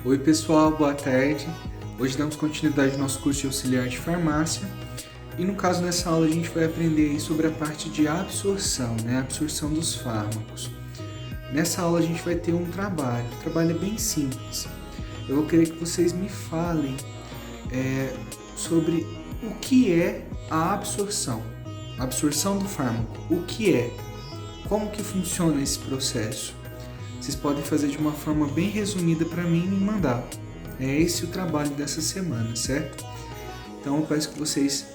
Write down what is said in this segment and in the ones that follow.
Oi pessoal, boa tarde. Hoje damos continuidade ao nosso curso de auxiliar de farmácia e no caso nessa aula a gente vai aprender aí sobre a parte de absorção, a absorção dos fármacos. Nessa aula a gente vai ter um trabalho, o trabalho é bem simples. Eu vou querer que vocês me falem sobre o que é a absorção do fármaco, o que é, como que funciona esse processo. Vocês podem fazer de uma forma bem resumida para mim e me mandar. É esse o trabalho dessa semana, certo? Então eu peço que vocês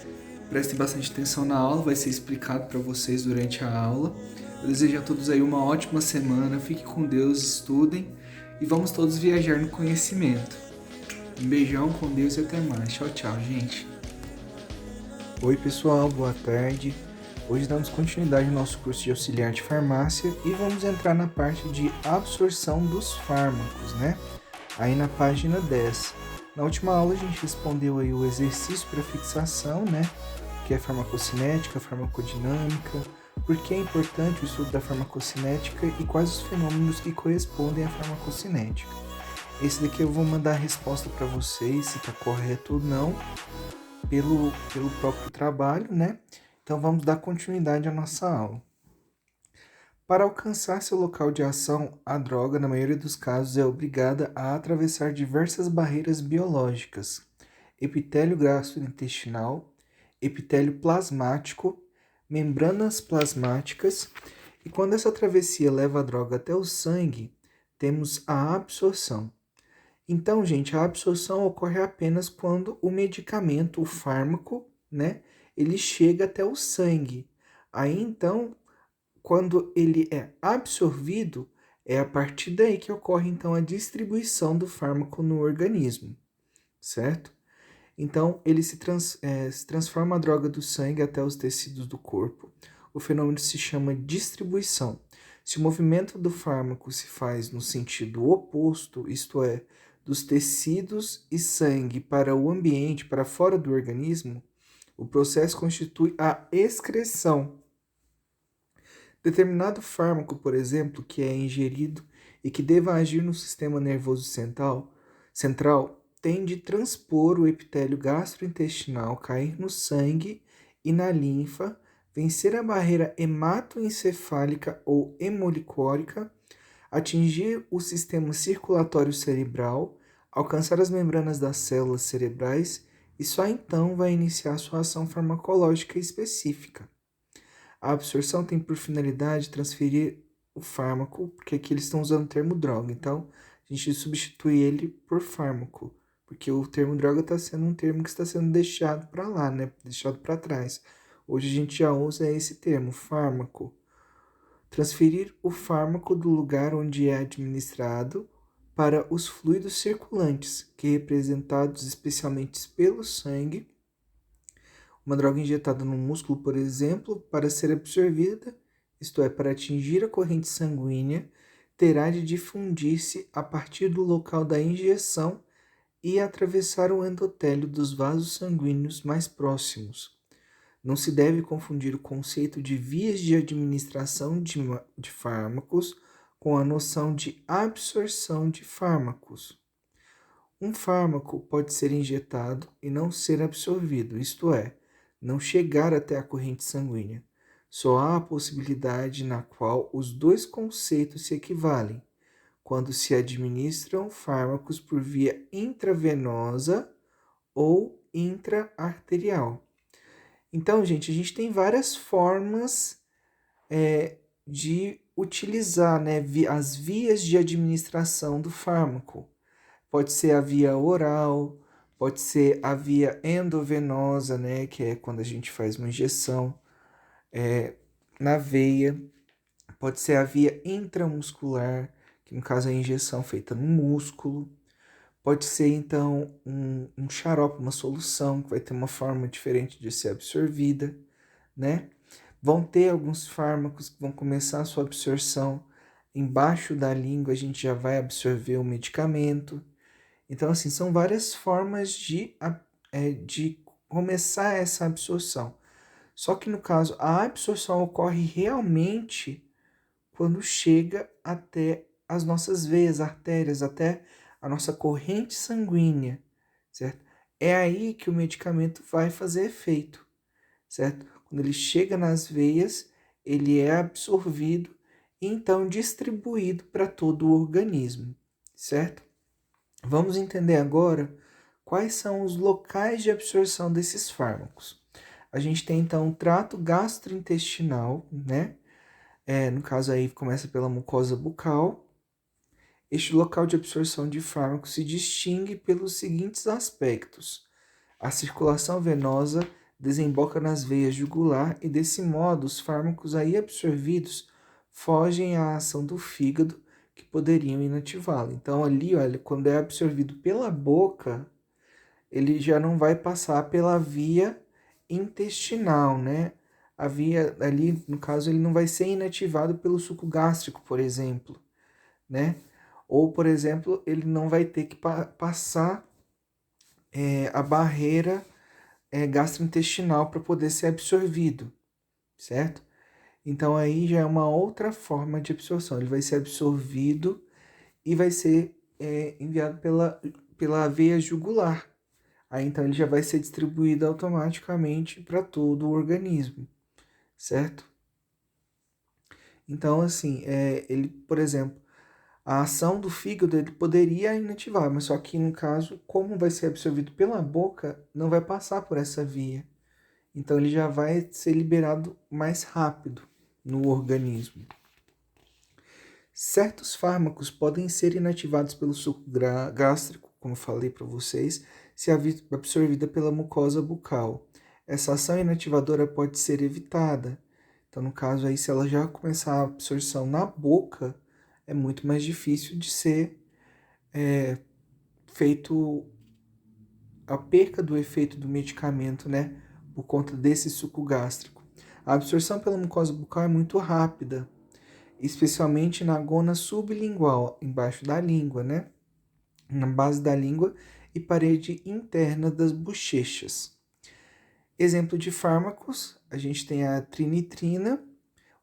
prestem bastante atenção na aula, vai ser explicado para vocês durante a aula. Eu desejo a todos aí uma ótima semana, fiquem com Deus, estudem e vamos todos viajar no conhecimento. Um beijão, com Deus e até mais. Tchau, tchau, gente. Oi pessoal, boa tarde. Hoje damos continuidade ao nosso curso de auxiliar de farmácia e vamos entrar na parte de absorção dos fármacos, Aí na página 10. Na última aula a gente respondeu aí o exercício para fixação, Que é farmacocinética, farmacodinâmica, por que é importante o estudo da farmacocinética e quais os fenômenos que correspondem à farmacocinética. Esse daqui eu vou mandar a resposta para vocês, se está correto ou não, pelo próprio trabalho, Então vamos dar continuidade à nossa aula. Para alcançar seu local de ação, a droga, na maioria dos casos, é obrigada a atravessar diversas barreiras biológicas: epitélio gastrointestinal, epitélio plasmático, membranas plasmáticas, e quando essa travessia leva a droga até o sangue, temos a absorção. Então, gente, a absorção ocorre apenas quando o medicamento, o fármaco, ele chega até o sangue. Aí, então, quando ele é absorvido, é a partir daí que ocorre, então, a distribuição do fármaco no organismo, certo? Então, ele se transforma a droga do sangue até os tecidos do corpo. O fenômeno se chama distribuição. Se o movimento do fármaco se faz no sentido oposto, isto é, dos tecidos e sangue para o ambiente, para fora do organismo, o processo constitui a excreção. Determinado fármaco, por exemplo, que é ingerido e que deva agir no sistema nervoso central tem de transpor o epitélio gastrointestinal, cair no sangue e na linfa, vencer a barreira hematoencefálica ou hemolicórica, atingir o sistema circulatório cerebral, alcançar as membranas das células cerebrais e só então vai iniciar sua ação farmacológica específica. A absorção tem por finalidade transferir o fármaco, porque aqui eles estão usando o termo droga, então a gente substitui ele por fármaco, porque o termo droga está sendo um termo que está sendo deixado para lá, deixado para trás. Hoje a gente já usa esse termo, fármaco. Transferir o fármaco do lugar onde é administrado para os fluidos circulantes, que representados especialmente pelo sangue. Uma droga injetada no músculo, por exemplo, para ser absorvida, isto é, para atingir a corrente sanguínea, terá de difundir-se a partir do local da injeção e atravessar o endotélio dos vasos sanguíneos mais próximos. Não se deve confundir o conceito de vias de administração de fármacos com a noção de absorção de fármacos. Um fármaco pode ser injetado e não ser absorvido, isto é, não chegar até a corrente sanguínea. Só há a possibilidade na qual os dois conceitos se equivalem, quando se administram fármacos por via intravenosa ou intraarterial. Então, gente, a gente tem várias formas de utilizar as vias de administração do fármaco. Pode ser a via oral, pode ser a via endovenosa, que é quando a gente faz uma injeção na veia. Pode ser a via intramuscular, que no caso é a injeção feita no músculo. Pode ser, então, um xarope, uma solução, que vai ter uma forma diferente de ser absorvida, Vão ter alguns fármacos que vão começar a sua absorção embaixo da língua, a gente já vai absorver o medicamento. Então, assim, são várias formas de começar essa absorção. Só que, no caso, a absorção ocorre realmente quando chega até as nossas veias, artérias, até a nossa corrente sanguínea, certo? É aí que o medicamento vai fazer efeito, certo? Quando ele chega nas veias, ele é absorvido e então distribuído para todo o organismo, certo? Vamos entender agora quais são os locais de absorção desses fármacos. A gente tem então o trato gastrointestinal, né? No caso aí começa pela mucosa bucal. Este local de absorção de fármacos se distingue pelos seguintes aspectos: a circulação venosa desemboca nas veias jugular e, desse modo, os fármacos aí absorvidos fogem à ação do fígado que poderiam inativá-lo. Então, ali, olha, quando é absorvido pela boca, ele já não vai passar pela via intestinal, né? A via ali, no caso, ele não vai ser inativado pelo suco gástrico, por exemplo, né? Ou, por exemplo, ele não vai ter que passar a barreira gastrointestinal para poder ser absorvido, certo? Então aí já é uma outra forma de absorção. Ele vai ser absorvido e vai ser enviado pela veia jugular. Aí então ele já vai ser distribuído automaticamente para todo o organismo, certo? Então assim, ele, por exemplo, a ação do fígado ele poderia inativar, mas só que no caso, como vai ser absorvido pela boca, não vai passar por essa via. Então ele já vai ser liberado mais rápido no organismo. Certos fármacos podem ser inativados pelo suco gástrico, como eu falei para vocês, se absorvida pela mucosa bucal. Essa ação inativadora pode ser evitada. Então, no caso aí, se ela já começar a absorção na boca, é muito mais difícil de ser feito a perca do efeito do medicamento, né, por conta desse suco gástrico. A absorção pela mucosa bucal é muito rápida, especialmente na gona sublingual, embaixo da língua, né, na base da língua e parede interna das bochechas. Exemplo de fármacos, a gente tem a trinitrina,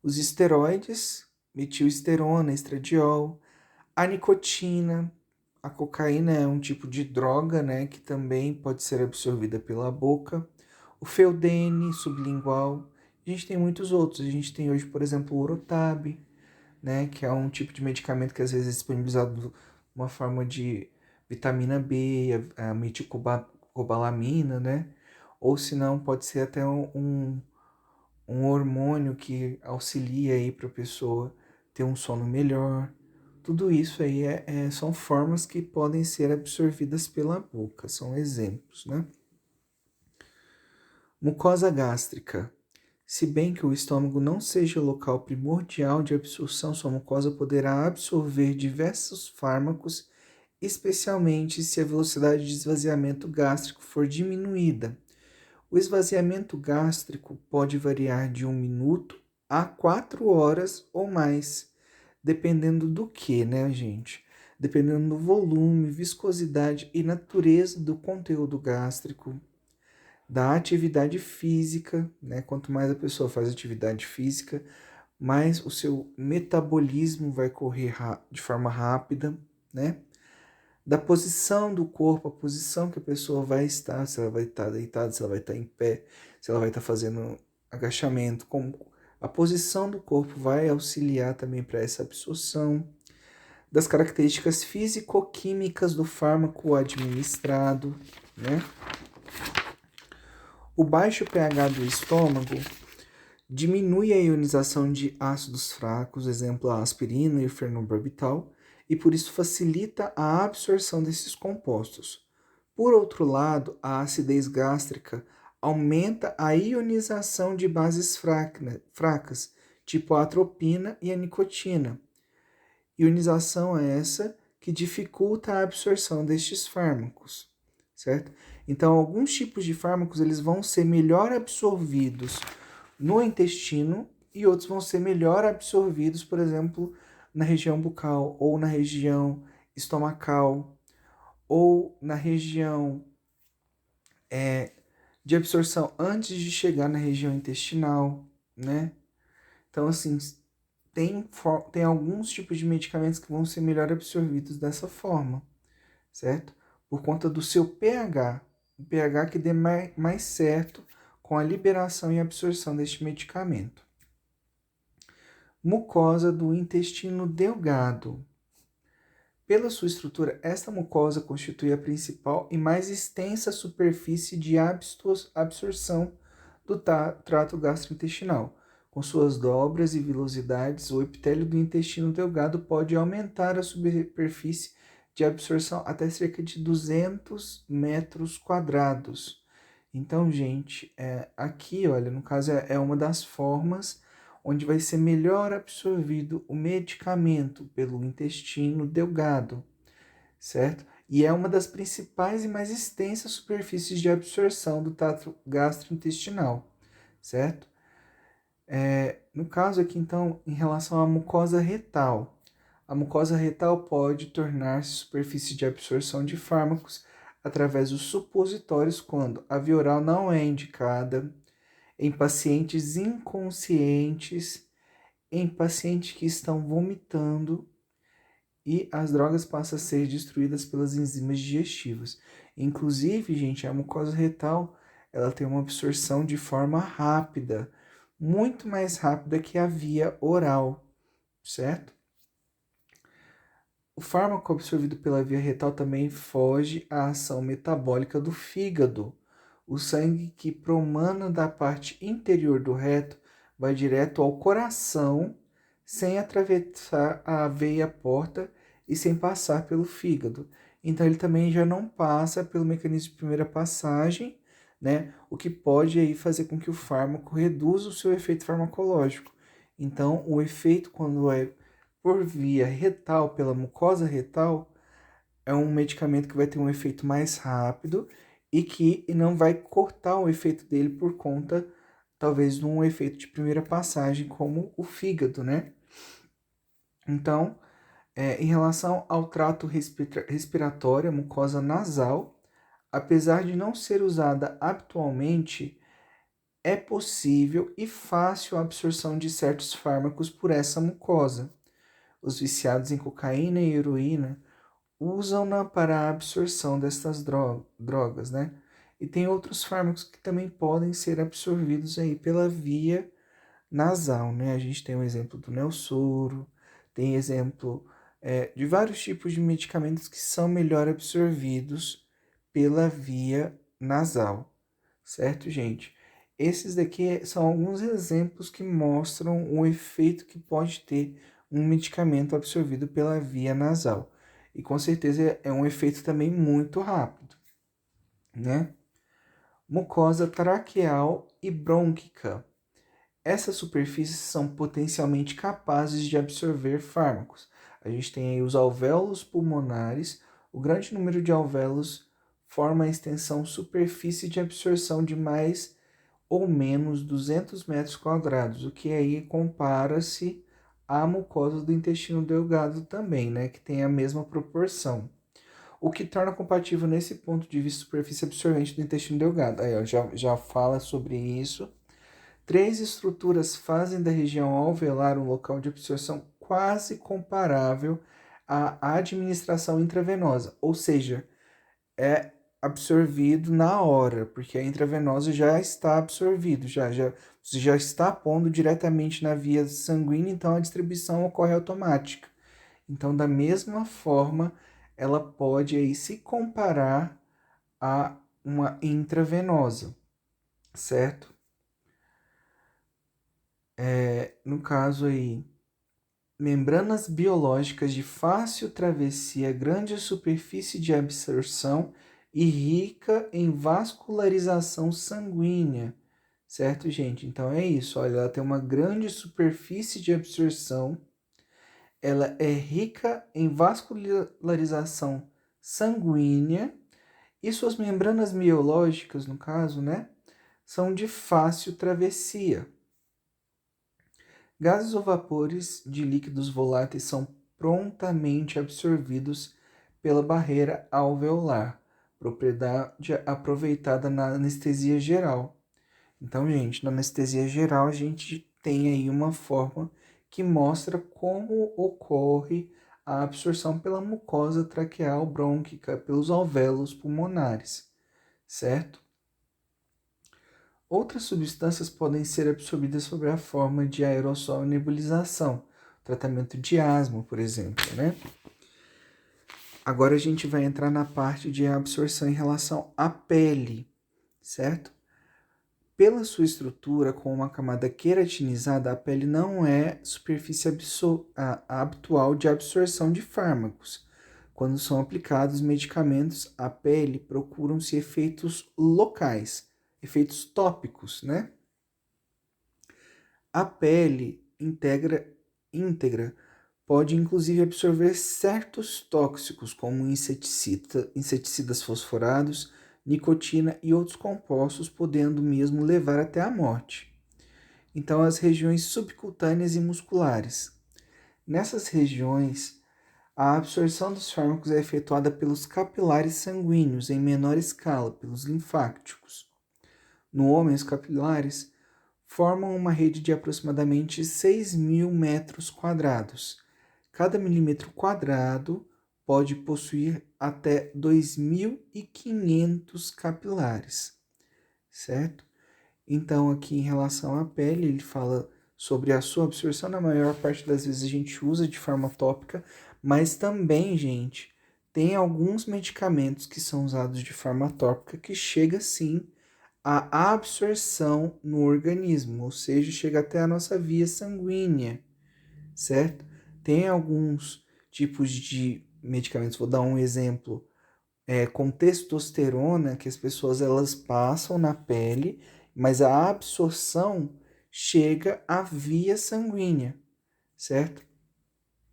os esteroides, metilsterona, estradiol, a nicotina. A cocaína é um tipo de droga, né, que também pode ser absorvida pela boca. O feldene sublingual. A gente tem muitos outros. A gente tem hoje, por exemplo, o Orotab, né, que é um tipo de medicamento que às vezes é disponibilizado uma forma de vitamina B, a metilcobalamina, né? Ou se não, pode ser até um hormônio que auxilia aí para a pessoa ter um sono melhor. Tudo isso aí são formas que podem ser absorvidas pela boca, são exemplos, né? Mucosa gástrica. Se bem que o estômago não seja o local primordial de absorção, sua mucosa poderá absorver diversos fármacos, especialmente se a velocidade de esvaziamento gástrico for diminuída. O esvaziamento gástrico pode variar de 1 minuto a 4 horas ou mais, dependendo do que, né, gente? Dependendo do volume, viscosidade e natureza do conteúdo gástrico, da atividade física, né? Quanto mais a pessoa faz atividade física, mais o seu metabolismo vai correr de forma rápida, né? Da posição do corpo, a posição que a pessoa vai estar, se ela vai estar deitada, se ela vai estar em pé, se ela vai estar fazendo agachamento, como a posição do corpo vai auxiliar também para essa absorção. Das características físico-químicas do fármaco administrado, né? O baixo pH do estômago diminui a ionização de ácidos fracos, exemplo a aspirina e o fenobarbital, e por isso facilita a absorção desses compostos. Por outro lado, a acidez gástrica aumenta a ionização de bases fracas, tipo a atropina e a nicotina. Ionização é essa que dificulta a absorção destes fármacos, certo? Então, alguns tipos de fármacos eles vão ser melhor absorvidos no intestino e outros vão ser melhor absorvidos, por exemplo, na região bucal ou na região estomacal ou na região de absorção antes de chegar na região intestinal, né? Então, assim, tem alguns tipos de medicamentos que vão ser melhor absorvidos dessa forma, certo? Por conta do seu pH, o pH que dê mais certo com a liberação e absorção deste medicamento. Mucosa do intestino delgado. Pela sua estrutura, esta mucosa constitui a principal e mais extensa superfície de absorção do trato gastrointestinal. Com suas dobras e vilosidades, o epitélio do intestino delgado pode aumentar a superfície de absorção até cerca de 200 metros quadrados. Então, gente, aqui, olha, no caso é uma das formas onde vai ser melhor absorvido o medicamento pelo intestino delgado, certo? E é uma das principais e mais extensas superfícies de absorção do trato gastrointestinal, certo? No caso aqui, então, em relação à mucosa retal, a mucosa retal pode tornar-se superfície de absorção de fármacos através dos supositórios quando a via oral não é indicada, em pacientes inconscientes, em pacientes que estão vomitando e as drogas passam a ser destruídas pelas enzimas digestivas. Inclusive, gente, a mucosa retal, ela tem uma absorção de forma rápida, muito mais rápida que a via oral, certo? O fármaco absorvido pela via retal também foge à ação metabólica do fígado. O sangue que promana da parte interior do reto vai direto ao coração, sem atravessar a veia porta e sem passar pelo fígado. Então ele também já não passa pelo mecanismo de primeira passagem, né? O que pode aí fazer com que o fármaco reduza o seu efeito farmacológico. Então, o efeito quando é por via retal, pela mucosa retal, é um medicamento que vai ter um efeito mais rápido e que não vai cortar o efeito dele por conta, talvez, de um efeito de primeira passagem, como o fígado, né? Então, em relação ao trato respiratório, a mucosa nasal, apesar de não ser usada habitualmente, é possível e fácil a absorção de certos fármacos por essa mucosa. Os viciados em cocaína e heroína usam-na para a absorção destas drogas, né? E tem outros fármacos que também podem ser absorvidos aí pela via nasal, né? A gente tem o exemplo do Nelsoro, tem exemplo de vários tipos de medicamentos que são melhor absorvidos pela via nasal, certo, gente? Esses daqui são alguns exemplos que mostram o efeito que pode ter um medicamento absorvido pela via nasal. E com certeza é um efeito também muito rápido, né? Mucosa traqueal e brônquica. Essas superfícies são potencialmente capazes de absorver fármacos. A gente tem aí os alvéolos pulmonares. O grande número de alvéolos forma a extensão superfície de absorção de mais ou menos 200 metros quadrados, o que aí compara-se à mucosa do intestino delgado também, né, que tem a mesma proporção. O que torna compatível nesse ponto de vista superfície absorvente do intestino delgado. Aí, ó, já fala sobre isso. 3 estruturas fazem da região alveolar um local de absorção quase comparável à administração intravenosa, ou seja, é absorvido na hora, porque a intravenosa já está absorvido, você já está pondo diretamente na via sanguínea, então a distribuição ocorre automática. Então, da mesma forma, ela pode aí se comparar a uma intravenosa, certo? No caso aí, membranas biológicas de fácil travessia, grande superfície de absorção e rica em vascularização sanguínea, certo, gente? Então é isso, olha, ela tem uma grande superfície de absorção, ela é rica em vascularização sanguínea e suas membranas biológicas, no caso, né, são de fácil travessia. Gases ou vapores de líquidos voláteis são prontamente absorvidos pela barreira alveolar, propriedade aproveitada na anestesia geral. Então, gente, na anestesia geral a gente tem aí uma forma que mostra como ocorre a absorção pela mucosa traqueal brônquica, pelos alvéolos pulmonares, certo? Outras substâncias podem ser absorvidas sob a forma de aerossol e nebulização, tratamento de asma, por exemplo, né? Agora a gente vai entrar na parte de absorção em relação à pele, certo? Pela sua estrutura, com uma camada queratinizada, a pele não é superfície habitual de absorção de fármacos. Quando são aplicados medicamentos à pele, procuram-se efeitos locais, efeitos tópicos, né? A pele íntegra pode inclusive absorver certos tóxicos, como inseticidas fosforados, nicotina e outros compostos, podendo mesmo levar até a morte. Então, as regiões subcutâneas e musculares. Nessas regiões, a absorção dos fármacos é efetuada pelos capilares sanguíneos em menor escala, pelos linfáticos. No homem, os capilares formam uma rede de aproximadamente 6.000 metros quadrados. Cada milímetro quadrado pode possuir até 2.500 capilares, certo? Então, aqui em relação à pele, ele fala sobre a sua absorção. Na maior parte das vezes a gente usa de forma tópica, mas também, gente, tem alguns medicamentos que são usados de forma tópica que chega sim a absorção no organismo, ou seja, chega até a nossa via sanguínea, certo? Tem alguns tipos de medicamentos, vou dar um exemplo, com testosterona, que as pessoas elas passam na pele, mas a absorção chega à via sanguínea, certo?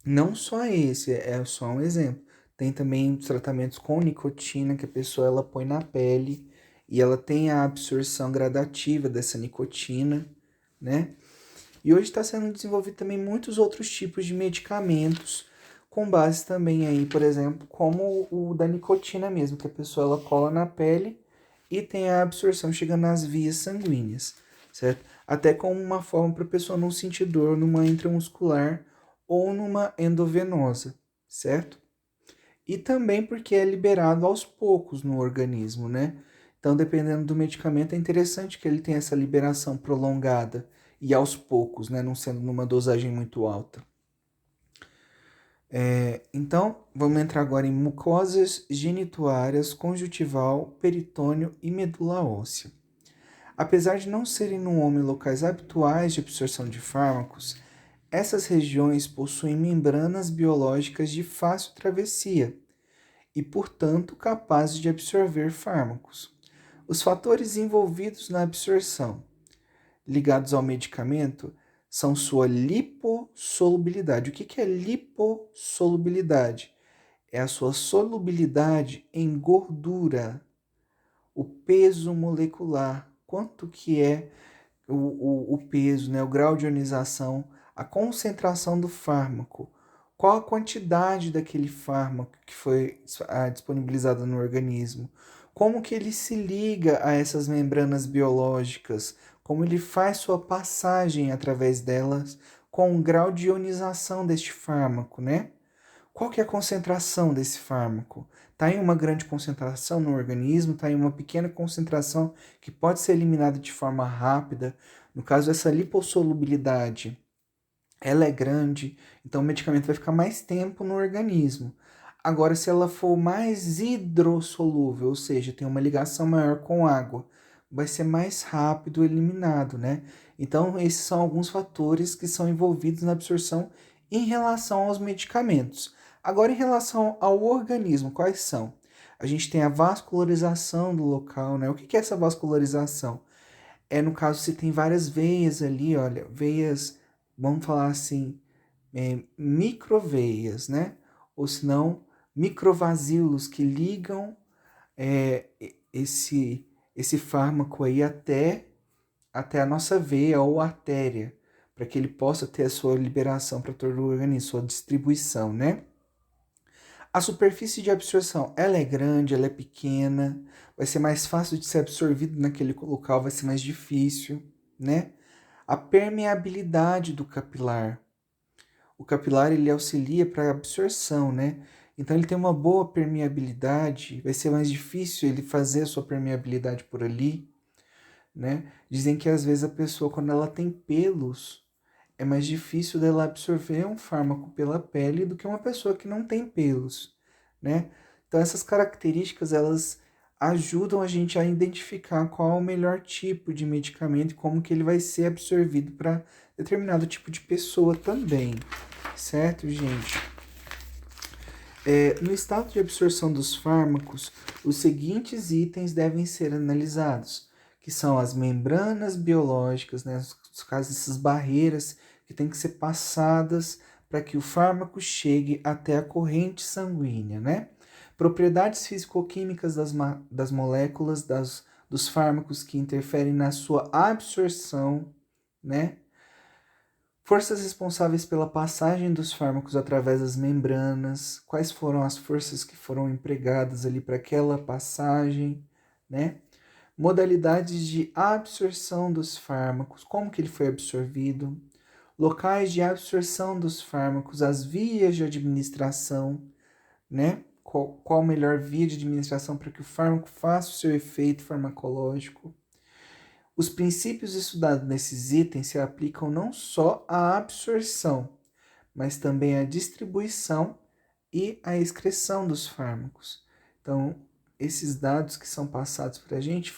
Não só esse, é só um exemplo. Tem também os tratamentos com nicotina que a pessoa ela põe na pele e ela tem a absorção gradativa dessa nicotina, né? E hoje está sendo desenvolvido também muitos outros tipos de medicamentos com base também aí, por exemplo, como o da nicotina mesmo, que a pessoa ela cola na pele e tem a absorção chegando nas vias sanguíneas, certo? Até como uma forma para a pessoa não sentir dor numa intramuscular ou numa endovenosa, certo? E também porque é liberado aos poucos no organismo, né? Então, dependendo do medicamento, é interessante que ele tenha essa liberação prolongada e aos poucos, né? Não sendo numa dosagem muito alta. Então, vamos entrar agora em mucosas genituárias, conjuntival, peritônio e medula óssea. Apesar de não serem no homem locais habituais de absorção de fármacos, essas regiões possuem membranas biológicas de fácil travessia e, portanto, capazes de absorver fármacos. Os fatores envolvidos na absorção, ligados ao medicamento, são sua lipossolubilidade. O que é lipossolubilidade? É a sua solubilidade em gordura, o peso molecular, quanto que é o peso, né, o grau de ionização, a concentração do fármaco, qual a quantidade daquele fármaco que foi disponibilizada no organismo, como que ele se liga a essas membranas biológicas, como ele faz sua passagem através delas, com o grau de ionização deste fármaco, né? Qual que é a concentração desse fármaco? Está em uma grande concentração no organismo, está em uma pequena concentração que pode ser eliminada de forma rápida. No caso, essa lipossolubilidade, ela é grande, então o medicamento vai ficar mais tempo no organismo. Agora, se ela for mais hidrossolúvel, ou seja, tem uma ligação maior com água, vai ser mais rápido eliminado, né? Então, esses são alguns fatores que são envolvidos na absorção em relação aos medicamentos. Agora, em relação ao organismo, quais são? A gente tem a vascularização do local, né? O que é essa vascularização? É no caso se tem várias veias ali, olha, veias, vamos falar assim, microveias, né? Ou se não, microvasilhos que ligam é, esse fármaco aí até a nossa veia ou artéria, para que ele possa ter a sua liberação para todo o organismo, sua distribuição, né? A superfície de absorção, ela é grande, ela é pequena, vai ser mais fácil de ser absorvido naquele local, vai ser mais difícil, né? A permeabilidade do capilar. O capilar ele auxilia para a absorção, né? Então ele tem uma boa permeabilidade, vai ser mais difícil ele fazer a sua permeabilidade por ali, né? Dizem que às vezes a pessoa, quando ela tem pelos, é mais difícil dela absorver um fármaco pela pele do que uma pessoa que não tem pelos, né? Então essas características, elas ajudam a gente a identificar qual é o melhor tipo de medicamento e como que ele vai ser absorvido para determinado tipo de pessoa também, certo, gente? No estado de absorção dos fármacos, os seguintes itens devem ser analisados, que são as membranas biológicas, né, nos casos, essas barreiras que têm que ser passadas para que o fármaco chegue até a corrente sanguínea, né? Propriedades físico-químicas das moléculas dos fármacos que interferem na sua absorção, né? Forças responsáveis pela passagem dos fármacos através das membranas, quais foram as forças que foram empregadas ali para aquela passagem, né? Modalidades de absorção dos fármacos, como que ele foi absorvido, locais de absorção dos fármacos, as vias de administração, né? Qual a melhor via de administração para que o fármaco faça o seu efeito farmacológico. Os princípios estudados nesses itens se aplicam não só à absorção, mas também à distribuição e à excreção dos fármacos. Então, esses dados que são passados para a gente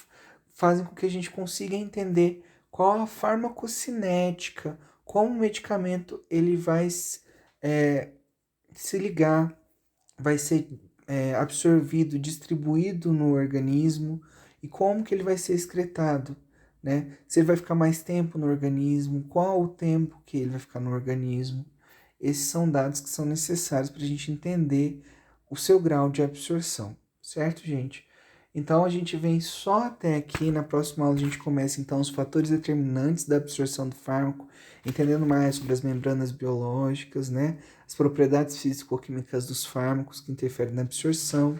fazem com que a gente consiga entender qual a farmacocinética, como o medicamento ele vai se ligar, vai ser absorvido, distribuído no organismo e como que ele vai ser excretado, né? Se ele vai ficar mais tempo no organismo, qual o tempo que ele vai ficar no organismo. Esses são dados que são necessários para a gente entender o seu grau de absorção, certo, gente? Então a gente vem só até aqui. Na próxima aula a gente começa então os fatores determinantes da absorção do fármaco, entendendo mais sobre as membranas biológicas, né? As propriedades físico-químicas dos fármacos que interferem na absorção.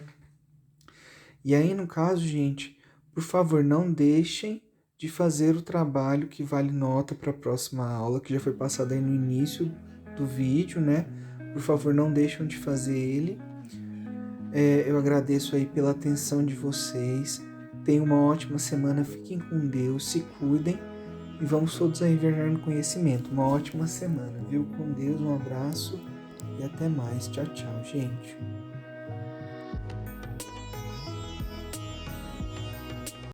E aí, no caso, gente, por favor, não deixem de fazer o trabalho que vale nota para a próxima aula, que já foi passado aí no início do vídeo, né? Por favor, não deixem de fazer ele. Eu agradeço aí pela atenção de vocês. Tenham uma ótima semana, fiquem com Deus, se cuidem e vamos todos aí viajar no conhecimento. Uma ótima semana, viu? Com Deus, um abraço e até mais. Tchau, tchau, gente.